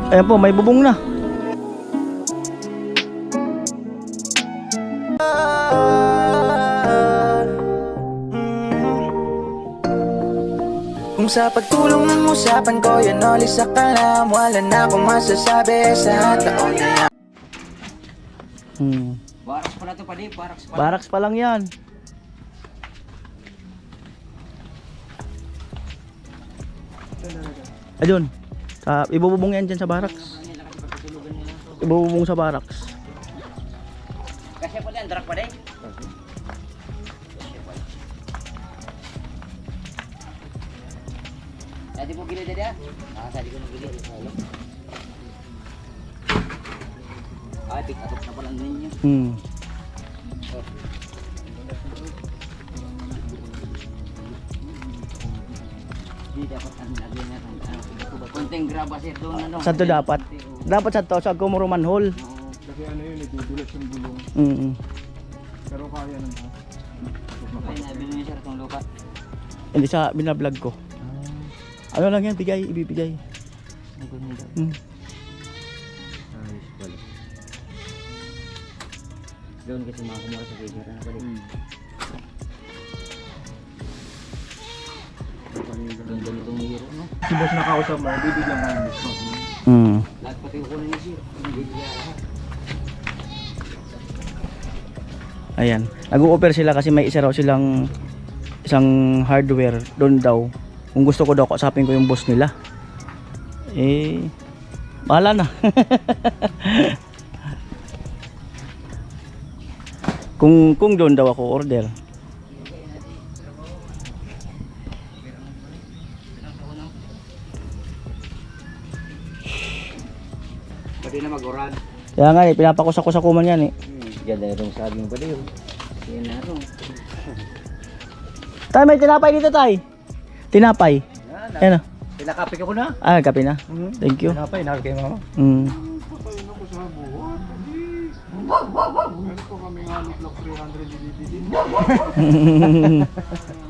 Ayan po, may bubong na. Kung sa pagtulong ng usapan ko, yan ulit sa kalam. Wala na akong masasabi sa taon na yan. Baraks pa na to, padi. Baraks pa. Baraks pa lang yan. Ayun. Ibububong yan dyan sa baraks. Ibububong sa baraks. Kasi pa yan, darak pa din. Tadi mo gilid dia. Tadi ko gilid. Pick up na pala ninyo. Di dapat ang lagyan natin. Konting graba sir doon ano. Saan to dapat? Dapat sa to, sa Gumuruman Hall. Kasi ano yun, idudulas yung bulong. Pero kaya naman. Kaya nabili niyo sir itong lupa. Hindi sa binablog ko. Ano lang yan, ibibigay. Ayos pala. Doon kasi mga kumura sa figure na pala. Doon ganitong hero no? Si boss nakausap mo, bibigyan ka ng discount. Lahat pati kukunin niya sir. Bibigyan lahat. Ayan. Nag-o-offer sila kasi may isa raw silang isang hardware doon daw. Kung gusto ko daw, kausapin ko yung boss nila. Bahala na. kung doon daw ako order. Pwede na mag-oran. Kaya nga pinapakusakuman yan Ganda na itong sabi mo pala yun. Yan na ito. Tay, may tinapay dito tay. Tinapay. Ayan o. Pinakapi ko na. Kape na. Thank you. Pinapay, nakapay kay mama. Patayin ako sa buwan. Meron ko kami nga look 300 didididin.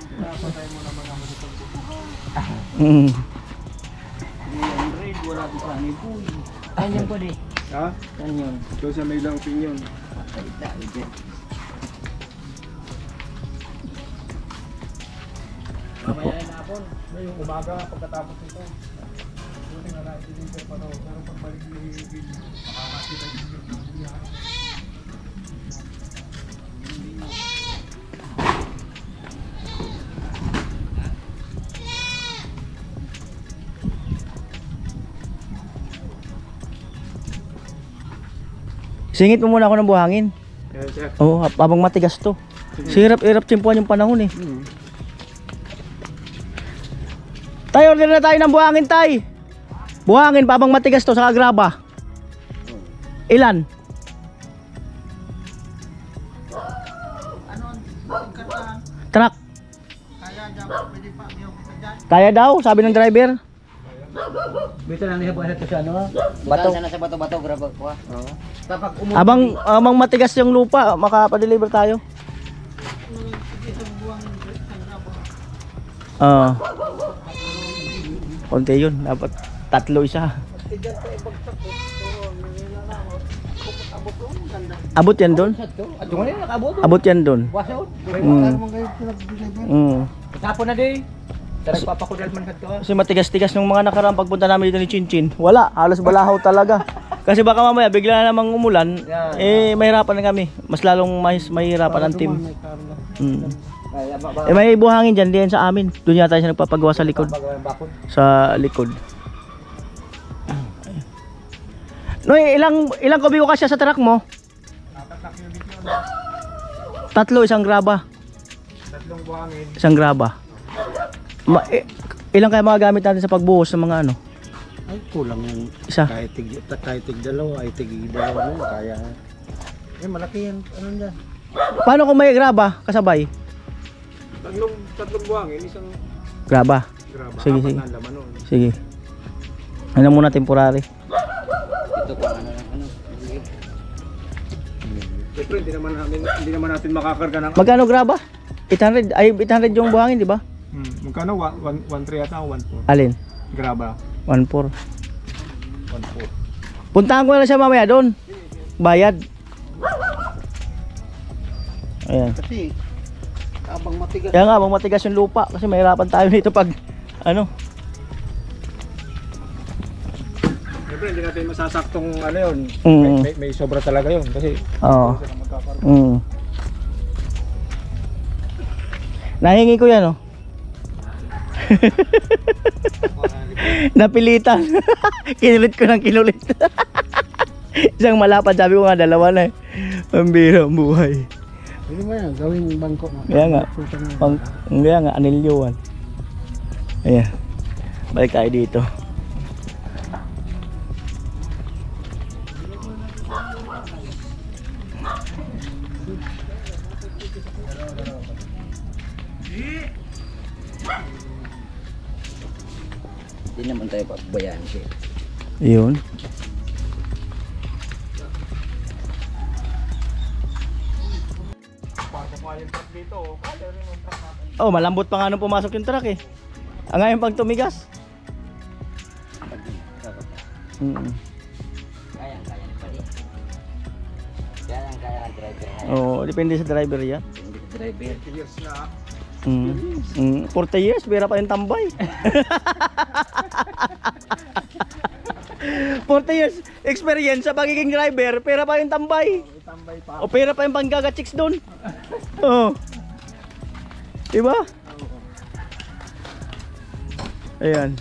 Pinapatay mo naman ako sa buwan. 300, wala ko sa anipoy. Saan yun pwede? Ha? Saan yun? Doon sa may lang opinion. Patay tayo dyan. Mamaya na ako. Ngayong umaga pagkatapos nito. Buti nga na-deliver pa daw. Pero pagbalik ni Bill, makakasita yung biyahe. Singit mo muna ako ng buhangin. Yes, sir. Oo, habang matigas to. Sirap-irap tsimpuan yung panahon Tay, order na tayo ng buhangin tay. Buhangin, habang matigas to sa graba. Ilan? Truck. Kaya daw, sabi ng driver. Bito lang niya buwan ito sa ano ha? Bato. Sana sa bato-bato, grabag ko ha? Oo. Kapag Abang matigas yung lupa, makapadeliver tayo. Konti yun, dapat tatlo isa. Abot yan doon? At yung ano nakabot? Abot yan doon. Wash out? Tapon na di. Tarag papakudal man kadto. Kasi matigas-tigas nung mga nakaraan pagpunta namin dito ni Chinchin. Wala, halos balahaw talaga. Kasi baka mamaya bigla na namang umulan, mahirapan na kami. Mas lalong mahirapan ang team. May buhangin dyan, diyan sa amin. Doon yata siya nagpapagawa sa likod. Sa likod. Noy, ilang kubigo ka siya sa truck mo? Tatlo, isang graba. Tatlong buhangin. Isang graba. Ilang kaya mga gamit natin sa pagbuhos ng mga ano? Ay, kulang yung Isa. kahit tig dalawa, ay tig dalawa mo, kaya. Eh, malaki yan. Ano yan? Paano kung may graba kasabay? Tatlong buhangin, isang Graba. graba. Sige, Apat sige. na laman nun. Sige. Ano muna temporary? Ito pa ano. Siyempre, hindi naman natin makakarga ng... Magkano graba? 800. Ay, 800 yung buhangin, di ba? Magkano? 1.3 ata o 1.4? Alin? Graba. 1.4. Puntahan ko na lang siya mamaya doon. Bayad. Ayan. Kasi, abang matigas. Kaya nga, abang matigas yung lupa. Kasi mahirapan tayo nito pag, ano. Siyempre, hindi natin masasaktong ano yun. Mm. May sobra talaga yun. Kasi, Oo. sila magkakaroon. Nahingi ko yan, oh. Napilitan. Kinulit ko ng kinulit. Isang malapad, sabi ko nga, dalawa na eh. Pambira ang buhay. Pwede mo yan, gawing bangko. Kaya nga, kaya nga, anilyoan. Ayan. Balik tayo dito. Hindi naman tayo pabayaan siya. Yun. Oh, malambot pa nga nung pumasok yung truck eh. Ang ngayon pag tumigas. Kaya ni pali. Kaya ng driver. Oo, depende sa driver yan. Hindi sa driver. 40 years, bira pa yung tambay. 40 years experience sa pagiging driver, pera pa yung tambay. O pera pa yung panggaga-chicks doon. Oo. Diba? Ayan.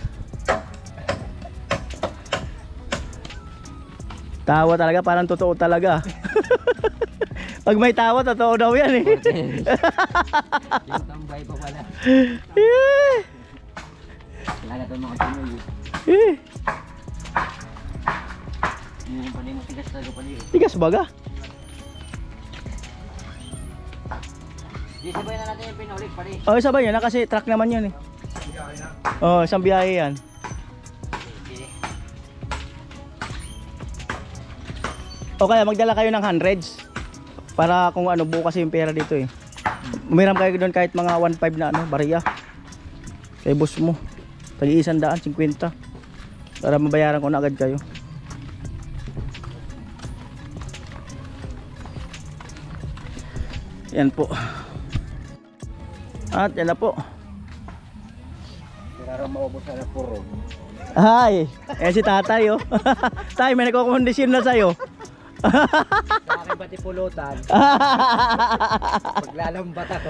Tawa talaga, parang totoo talaga. Pag may tawa, totoo daw yan eh. Yung tambay pa pala. Eh. Talaga itong mga Pinoy. Eh. Yung pala yung matigas talaga pala yun. Tigas baga. Di sabay na natin yung pinulik pala eh. Oh, sabay yun na kasi truck naman yun eh. Oh, isang biyahe yan. O kaya magdala kayo ng hundreds para kung ano bukas yung pera dito eh. Umiram kayo doon kahit mga 1.5 na ano, bariya. Kay boss mo. Tagi 150 para mabayaran ko na agad kayo. Yan po. At yan na po. Para maubos na ng puro. Ay, eh si tatay oh. Tay, may nagkukondisyon na sa'yo. Sa akin pati pulutan. Paglalambat ako.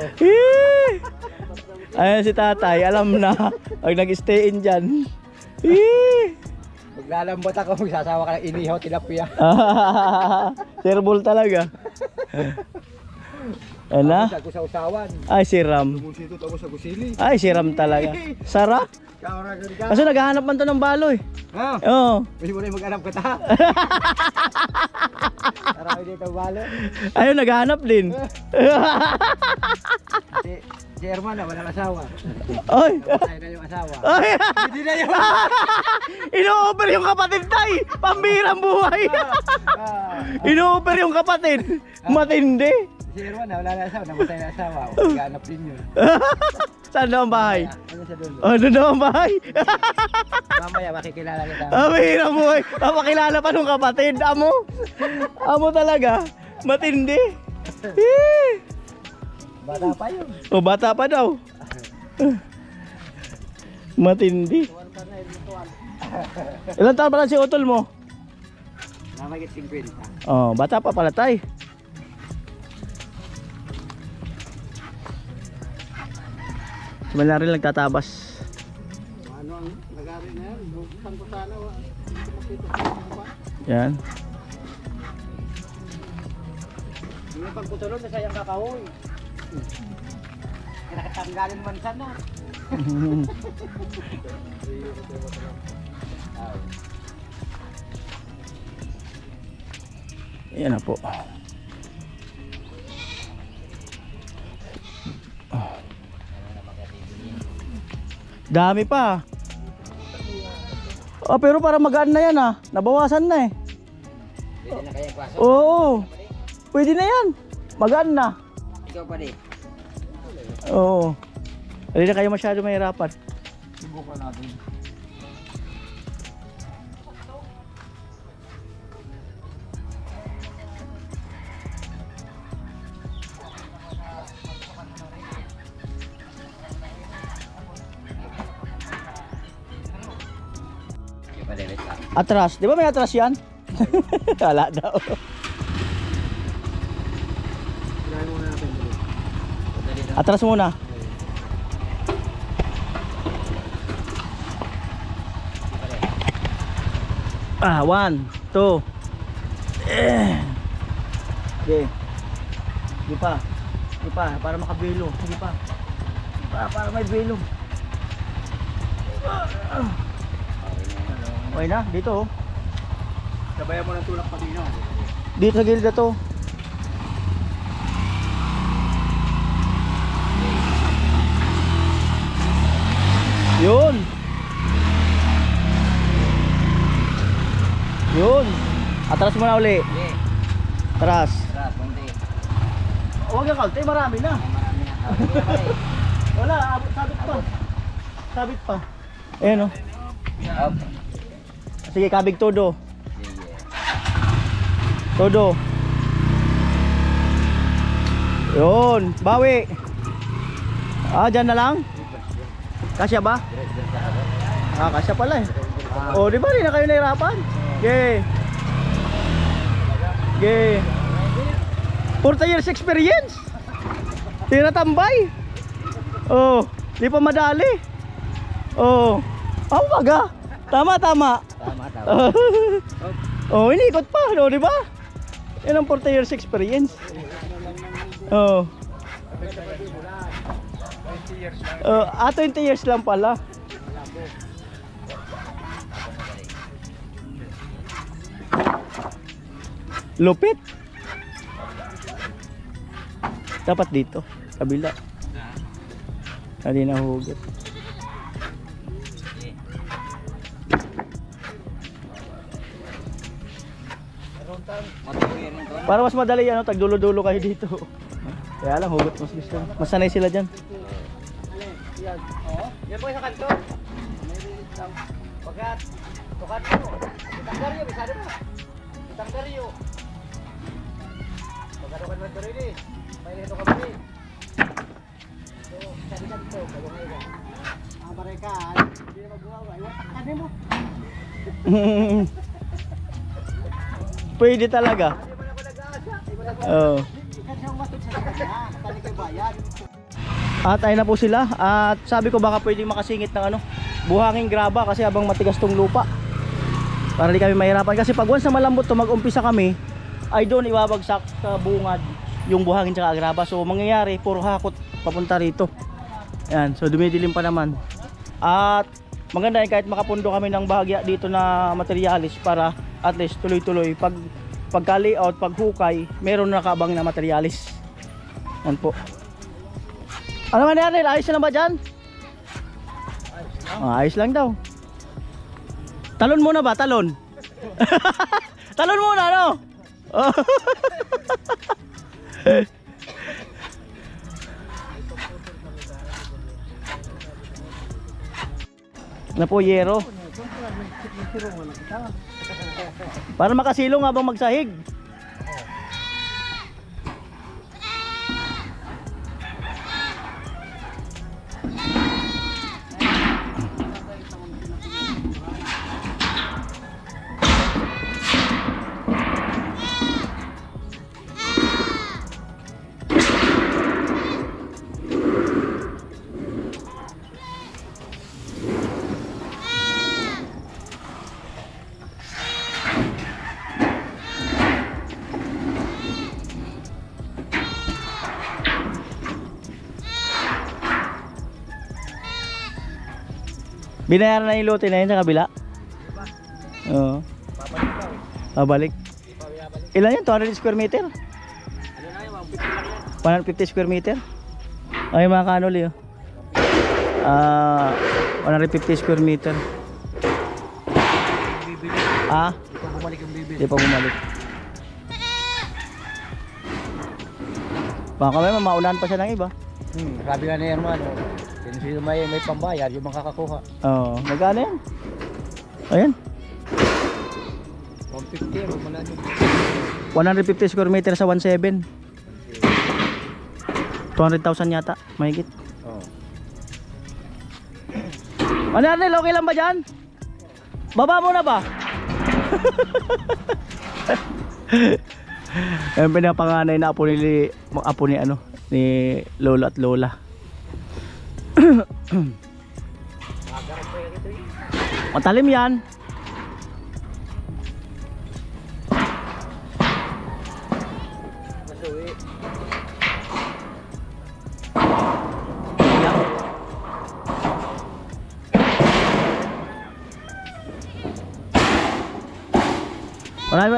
Ayan si tatay, alam na. Pag nag-stay in dyan. Paglalambat ako, magsasawa ka ng inihaw, tilapia. Sirbol talaga. Ayan na. Sa usawan. Ay, si Ram. Busito tapos sa gusili. Ay, si Ram talaga. Sara? Kasi naghahanap man to ng baloy. Ha? Oo. Pwede mo na yung mag-alam ka ta. Marami dito balo. Ayun, naghahanap din. Si Herman na, walang asawa. Ay. Tayo na yung asawa. Ay. Hindi na yun. Ino-offer yung kapatid tay. Pambirang buhay. Ino-offer yung kapatid. Matindi. Si Herman na, wala na asawa. Namatay na asawa. Maghanap din yun. Saan daw ang bahay? Ano sa dulo? Oh, doon daw ang bahay. Mamaya makikilala kita. Mahirap buhay. Papakilala pa nung kapatid. Amo. Amo talaga. Matindi. Bata pa yun. O, bata pa daw. Matindi. Ilan taon pala si utol mo? Namagit 50. Oh, bata pa pala tay. Simula rin nagtatabas. Ano ang nagari na yan? Buksan ko sana. Yan. Yung pagkutulog na sayang kakahoy. Nakatanggalin man sana. Yan na po. Dami pa. Oh, pero para magaan na yan ah. Nabawasan na eh. Pwede na kaya kwaso. Oo. Pwede na yan. Magaan na. Ikaw pa di. Oo. Hindi na kayo masyado mahirapan. Subukan natin. Atras. Di ba may atras yan? Wala daw. Kinain muna natin dito. Atras muna. Ah, 1, 2. Okay. Sige pa. Sige pa, para makabilo. Sige pa. Sige pa, para may bilo. Okay na, dito oh. Sabayan mo ng tulak pa dito. Dito sa gilid na to. Yun. Yun. Atras mo na uli. Okay. Atras. Tara, konti. Huwag yung kaunti, marami na. Marami na. Okay, pare. Wala, sabit pa. Sabit pa. Ayan oh. Up. Sige, kabig todo. Sige. Todo. Yun, bawi. Ah, dyan na lang? Kasya ba? Ah, kasya pala eh. Oh, di ba rin na kayo nahirapan? Okay. Okay. 40 years experience. Tinatambay. Oh, di pa madali. Oh. Ang baga. Tama, tama. Tama, tama. Oh, inikot pa, no, di ba? Yan ang 40 years experience. Oh. 20 years lang pala. Lupit. Dapat dito, kabila. Hindi nahugot. Matuloy rin to. Para mas madali ano, tagdulo-dulo kayo dito. Kaya lang hugot mas gusto. Mas sanay sila diyan. Yan po sa kanto. Pagkat, tukat mo. Itang garyo, bisado mo. Itang garyo. Pagkatukan mo ito rin eh. May ito ka ba eh. So, sa kanto, pagkakay ka. Ang barekan, hindi na magbuhawa. Ano mo? Pwede talaga. Oh. At ayun na po sila. At sabi ko baka pwedeng makasingit ng ano, buhanging graba kasi habang matigas tong lupa. Para di kami mahirapan kasi pag once na malambot to mag-umpisa kami ay doon ibabagsak sa bungad yung buhangin tsaka graba. So mangyayari puro hakot papunta rito. Ayan, so dumidilim pa naman. At maganda yun kahit makapundo kami ng bahagya dito na materialis para at least tuloy-tuloy pagka-layout, paghukay, meron nakabang na materialis. Yan po. Ano man yan, ayos na ba dyan? Ayos lang daw. Talon muna ba? Talon? Talon muna, no? Oh. Na po yero. Para makasilong habang magsahig. Binayaran na yung lote na yun sa kabila? Oo. Babalik. Ilan yun? 200 square meter? 150 square meter? Ay mga kanuli oh. 150 square meter. Ah? Di pa bumalik yung bibili. Di pa bumalik. Baka may mamaunahan pa siya ng iba. Sabi nga na yan mo, ano, sino may pambayad, yung makakakuha. Oo. Magkano yan? Ayan. 150, ano mo na yun. 150 square meter sa 1.7. 200,000 yata. Mahigit. Oo. Ano Arnel? Okay lang ba dyan? Baba mo na ba? Yung pinapanganay na apo ni ano, ni lolo at lola. Matalim yan. Masuwi. Yan.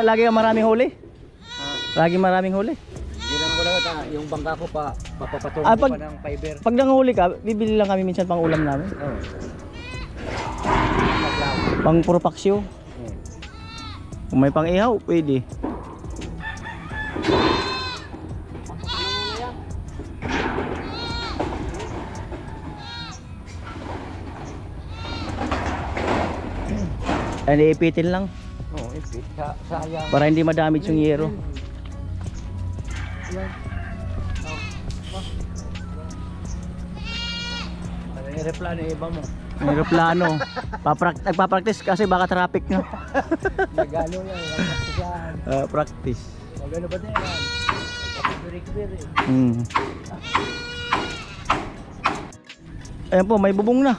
Lagi kang maraming huli? Lagi maraming huli? Hindi lang ko lang yung bangka ko pa, papapatungo Ah, ko pag- pa ng fiber. Pag nanguhuli ka, bibili lang kami minsan pang ulam namin. Oo. Pang puro paksyo. Kung may pang ihaw, pwede. Ay, iipitin lang Oo, ipit. Sayang. para hindi madamage yung yero. Ano yung replano iba mo? May aeroplano. Nagpa-practice kasi baka traffic na. Nagano yan. Yan. Practice. Magano ba din yan? Kapag-rekbir eh. Ayan po, may bubong na.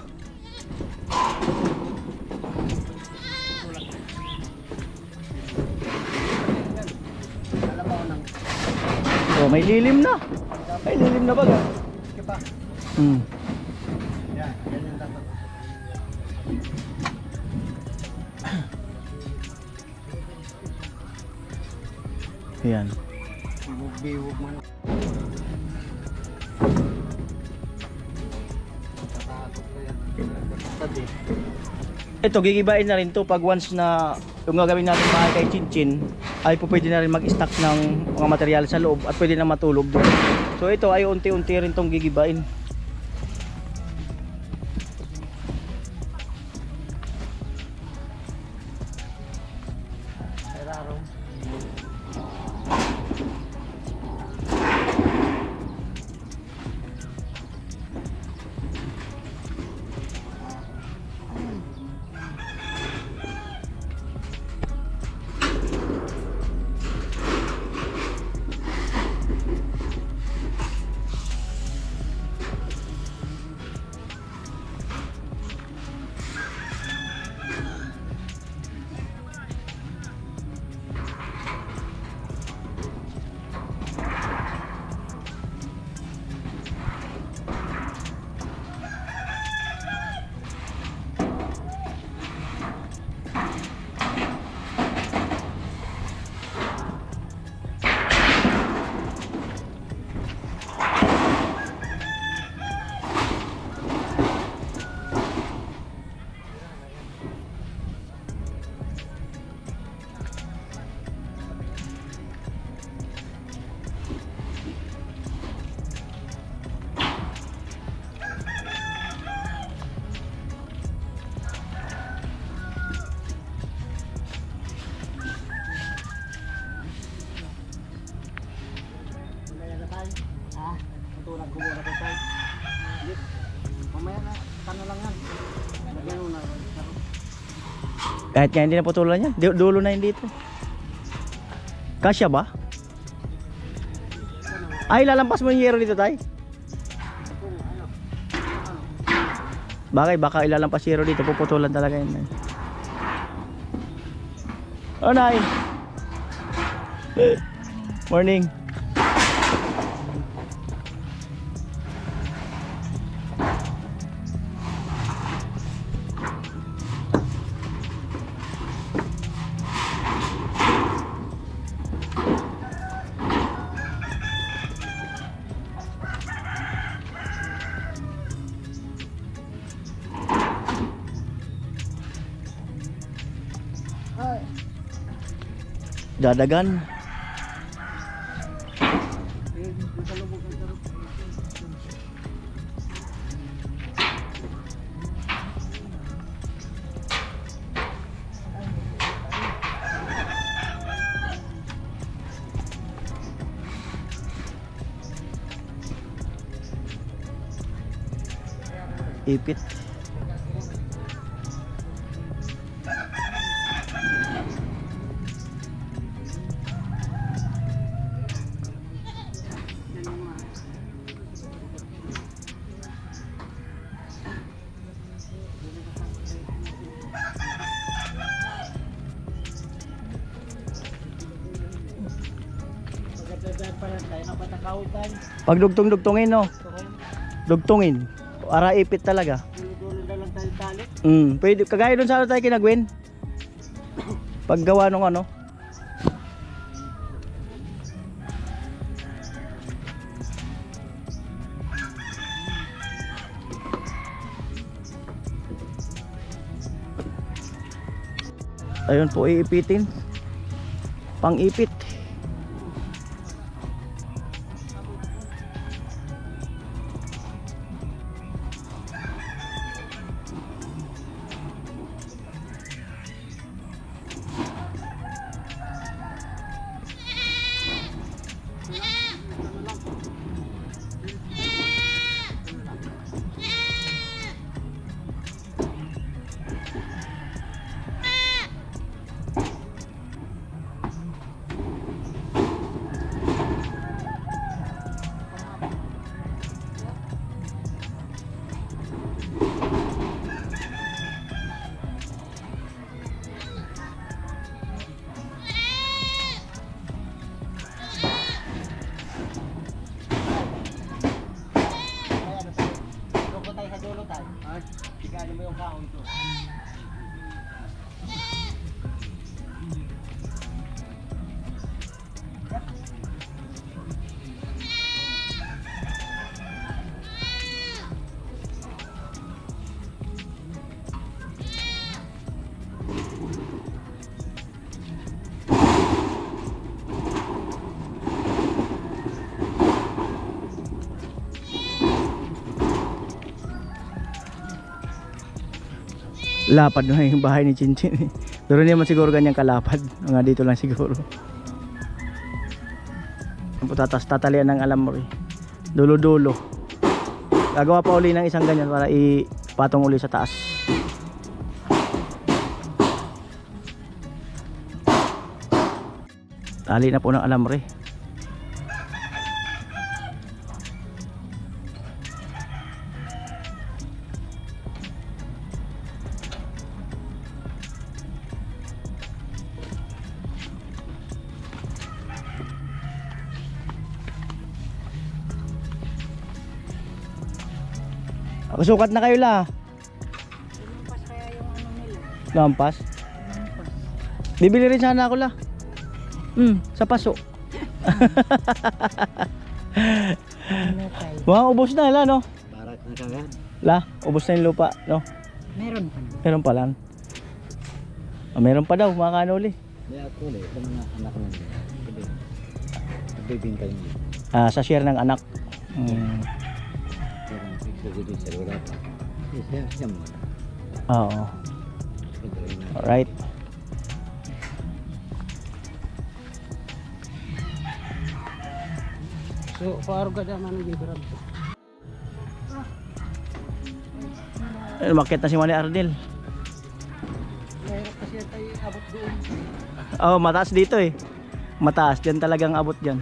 Oh, may lilim na. May lilim na baga. Hmm. Ayan. Biwog mo na. Ito, gigibain na rin to pag once na yung gagawin natin bahay kay Chinchin ay po pwede na rin mag-stock ng mga material sa loob at pwede na matulog doon. So ito ay unti-unti rin tong gigibain. Tulad ko muna ko tayo. Mamaya na, kano lang yan. Lagyan mo na. Kahit nga hindi na putulan yan, dulo na yun dito. Kasya ba? Ay, lalampas mo yung yero dito, tay? Baka ilalampas yero dito, puputulan talaga yun. Oh, nay! Morning! Dadagan. Ipit. Pag dugtong-dugtongin, no? Dugtongin. Para ipit talaga. Dulo-dulo na lang tayo tali. Pwede. Kagaya dun sa ano tayo kinagwin. Paggawa nung ano. Ayun po, iipitin. Pang-ipit. Loko tayo sa dulo tayo. Igano mo yung kaon to. Lapad na yung bahay ni Chinchin. Pero hindi naman siguro ganyang kalapad. Nga dito lang siguro. Tatas tatalian ng alambre. Dulo-dulo. Gagawa pa uli ng isang ganyan para ipatong uli sa taas. Tali na po ng alambre. Sukat na kayo la. Lampas kaya yung ano nila. Lampas. Bibili rin sana ako la. Sa paso. Ano tayo? Mga ubos na la, no? Barat na kagad. La, ubos na yung lupa, no? Meron pa. Meron pa lang. Meron pa daw, mga kanuli. May ako ulit. Ito mga anak na nila. Nagbibintay niya. Sa share ng anak. Pero pagkagod sa wala pa. Siya mo. Oo. Alright. So, paaro ka naman ng gibrad. Umakyat na si Manny Ardel. Mahirap kasi tayo abot doon. Oh, mataas dito eh. Mataas, dyan talagang abot dyan.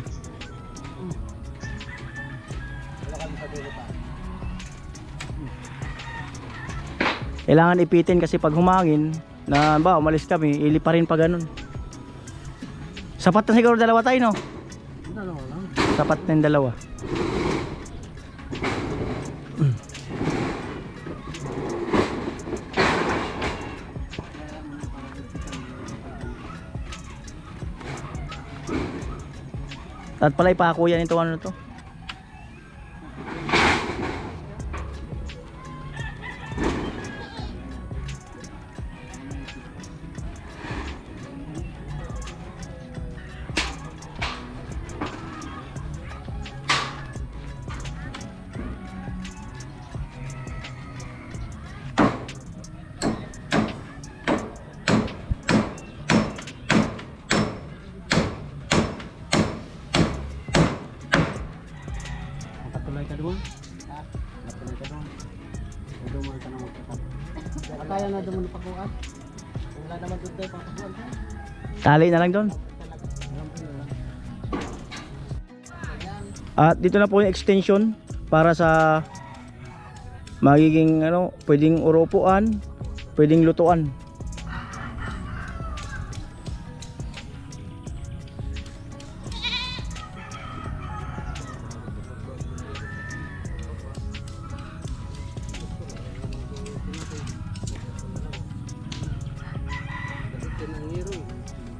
Kailangan ipitin kasi pag humangin na ba umalis kami, ilipa rin pa ganun. Sapat na siguro dalawa tayo, no? Dalawa lang. Sapat na yung dalawa. At pala ipako yan ito ano to. Nakatuloy ka doon? Ha? Nakatuloy ka doon? Duman ka na magkakat. Kaya na doon mo pakuan? Wala naman doon tayo pakuan. Tali na lang doon. At dito na po yung extension para sa magiging ano, pwedeng urupuan, pwedeng lutuan.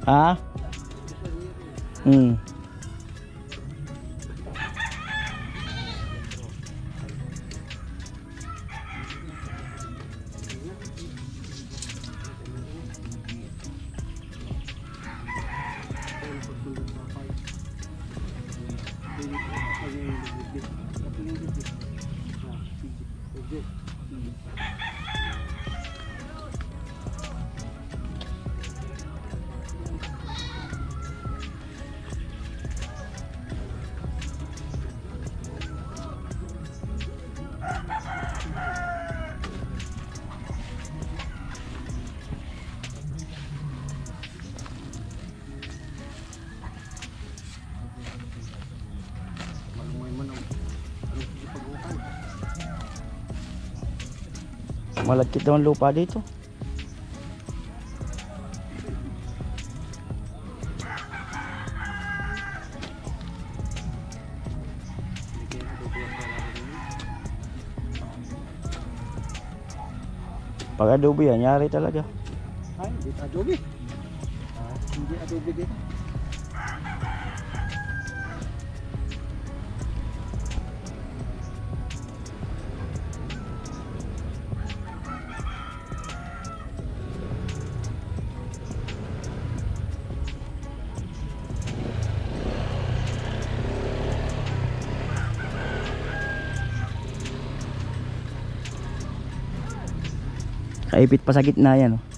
Ha? Hmm. Malagkit daw ang lupa dito. Pag adobe yan, nyari talaga. Ay, hindi adobe. Hindi adobe dito. Kaipit pa sa gitna yan. Oh.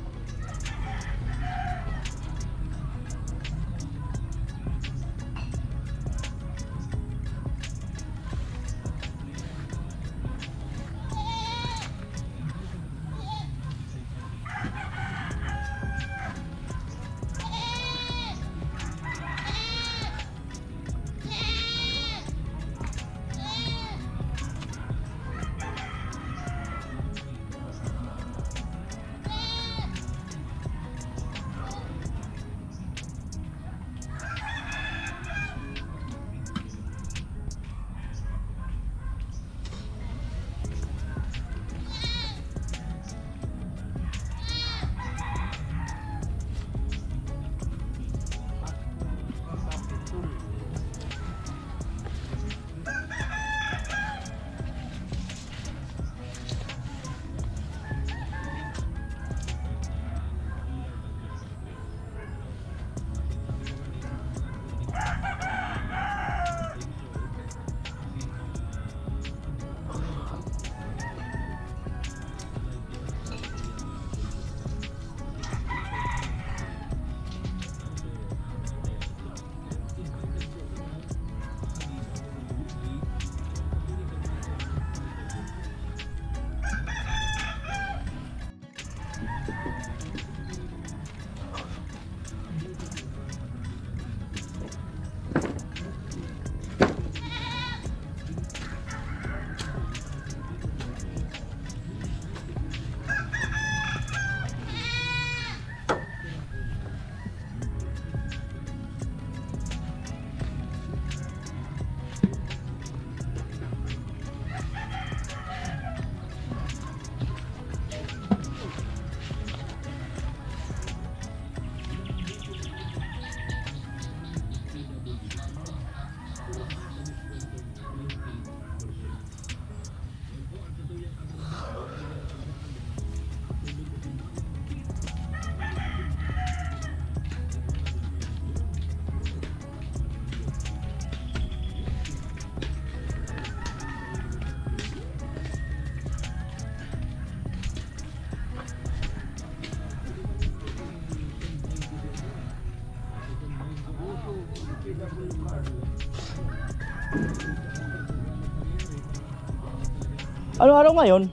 Anong araw ngayon?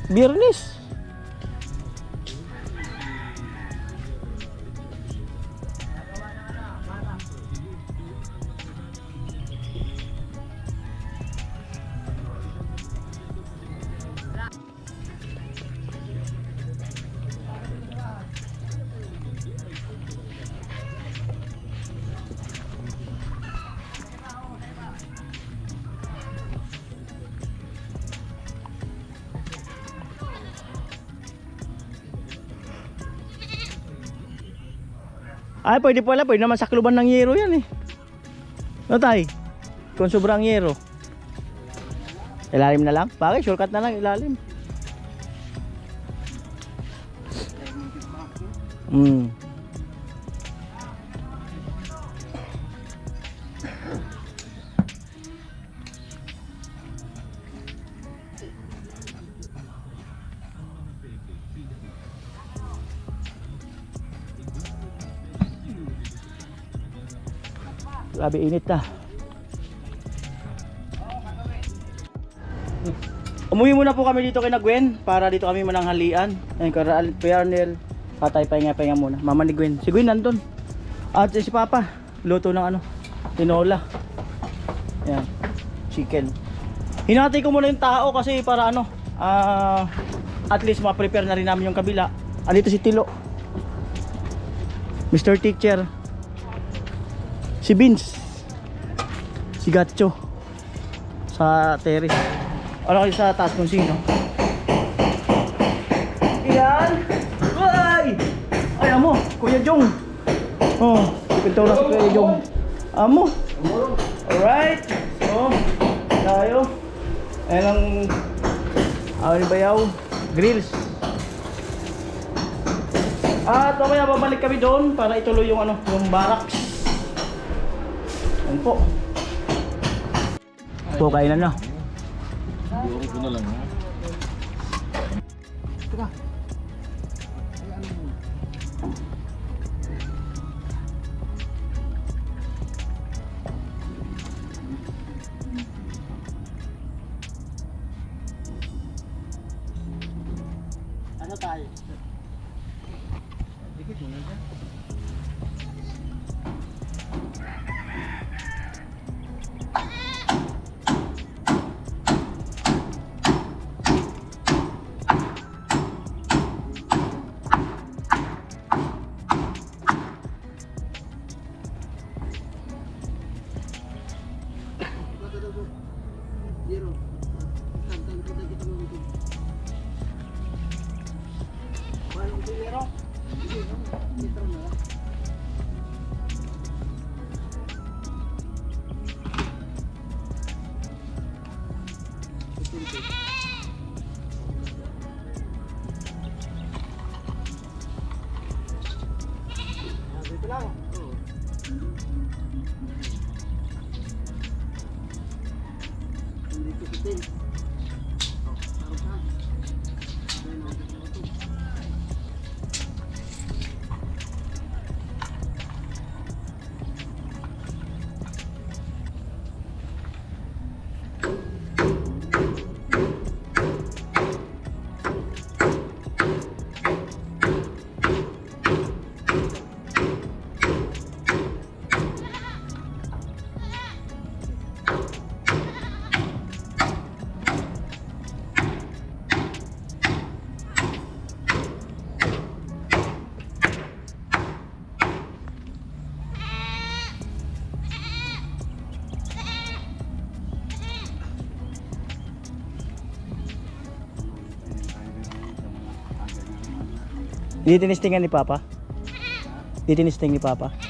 Biyernes. Ay, pwede pala. Pwede naman sakluban ng yero yan eh. No, tay? Kung sobrang yero. Ilalim na lang? Bakit? Shortcut na lang ilalim. Grabe init na. Umuwi muna po kami dito kay Gwen para dito kami mananghalian. Ayun, Kuya Arnel, tatay pahinga muna. Mama ni Gwen. Si Gwen nandun. At si Papa, luto ng ano, tinola. Ayan, chicken. Hinati ko muna yung tao kasi para ano, at least ma-prepare na rin namin yung kabila. Andito si Tilo, Mr. Teacher, si Vince, si Gatcho sa terrace. Ano kayo sa taas kung sino? Iyan! Ay! Ay, amo! Kuya Jong! Oh, pintura si Kuya Jong. Amo! Alright! So, tayo. Ayan ang awal bayaw grills. At mamaya babalik kami doon para ituloy yung ano, yung barracks. Ayan po. Po, kainan na. Buong ko na lang ha. Ano tayo? Dikit mo na dyan. Dito lang. Hindi ko pitin. Hindi tinistingan ni Papa? Hindi tinisting ni Papa?